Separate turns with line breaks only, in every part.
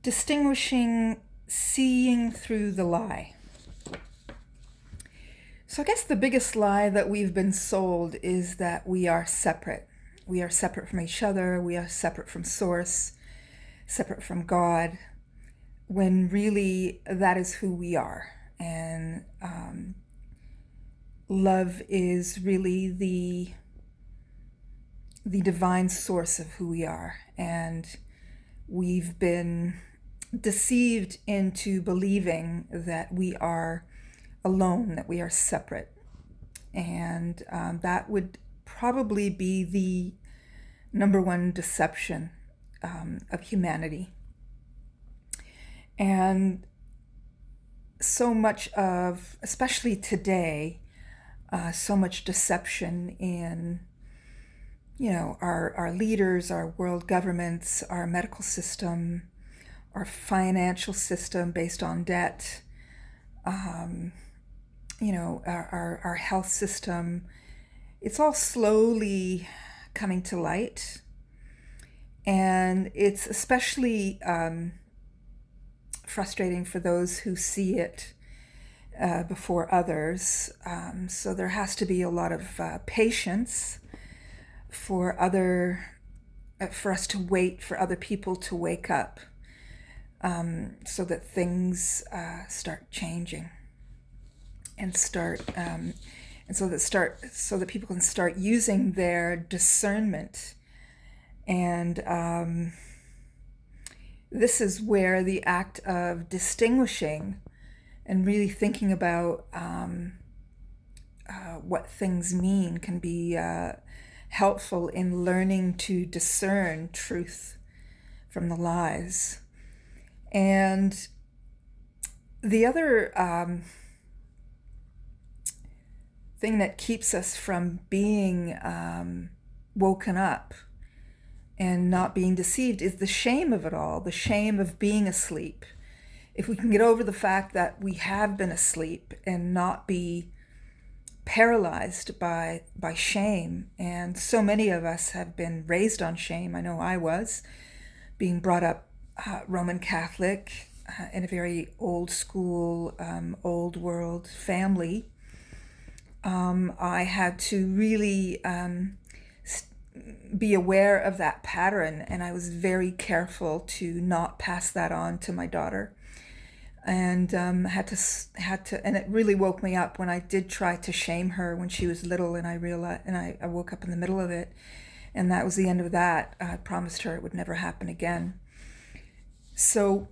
distinguishing, seeing through the lie. So I guess the biggest lie that we've been sold is that we are separate. We are separate from each other. We are separate from Source, separate from God, when really that is who we are. And love is really the divine source of who we are. And we've been deceived into believing that we are alone, that we are separate. And that would probably be the number one deception of humanity. And so much of, especially today, so much deception in, our leaders, our world governments, our medical system, our financial system based on debt, our health system. It's all slowly coming to light. And it's especially frustrating for those who see it before others. So there has to be a lot of patience for us to wait for other people to wake up, so that things start changing and so that people can start using their discernment. And this is where the act of distinguishing and really thinking about what things mean can be helpful in learning to discern truth from the lies. And the other thing that keeps us from being woken up and not being deceived is the shame of it all, the shame of being asleep. If we can get over the fact that we have been asleep and not be paralyzed by shame, and so many of us have been raised on shame. I know I was, being brought up Roman Catholic in a very old school, old world family. I had to really be aware of that pattern, and I was very careful to not pass that on to my daughter. And had to, and it really woke me up when I did try to shame her when she was little, and I realized, and I woke up in the middle of it, and that was the end of that. I promised her it would never happen again. So,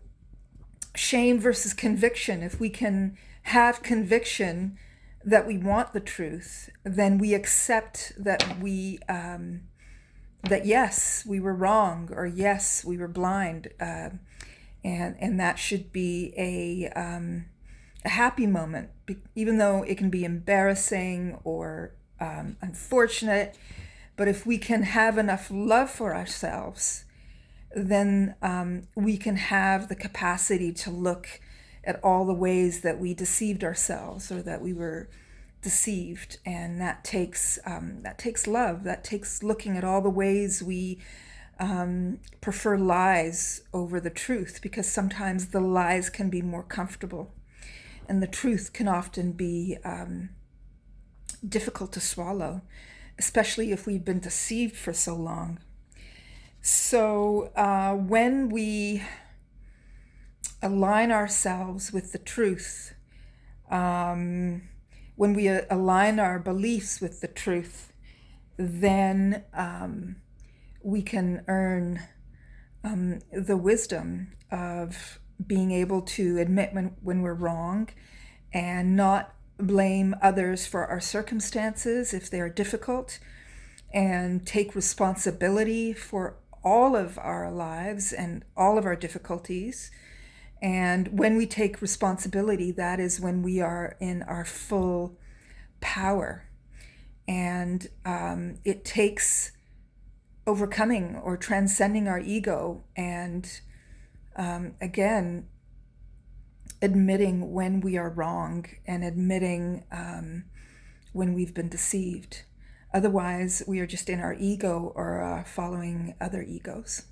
shame versus conviction. If we can have conviction that we want the truth, then we accept that that yes, we were wrong, or yes, we were blind. And that should be a happy moment, even though it can be embarrassing or unfortunate. But if we can have enough love for ourselves, then we can have the capacity to look at all the ways that we deceived ourselves or that we were deceived. And that takes love. That takes looking at all the ways we prefer lies over the truth, because sometimes the lies can be more comfortable and the truth can often be difficult to swallow, especially if we've been deceived for so long. So when we align ourselves with the truth, when we align our beliefs with the truth, then we can earn the wisdom of being able to admit when we're wrong and not blame others for our circumstances if they are difficult, and take responsibility for all of our lives and all of our difficulties. And when we take responsibility, that is when we are in our full power. And it takes overcoming or transcending our ego and again admitting when we are wrong and admitting when we've been deceived. Otherwise we are just in our ego or following other egos.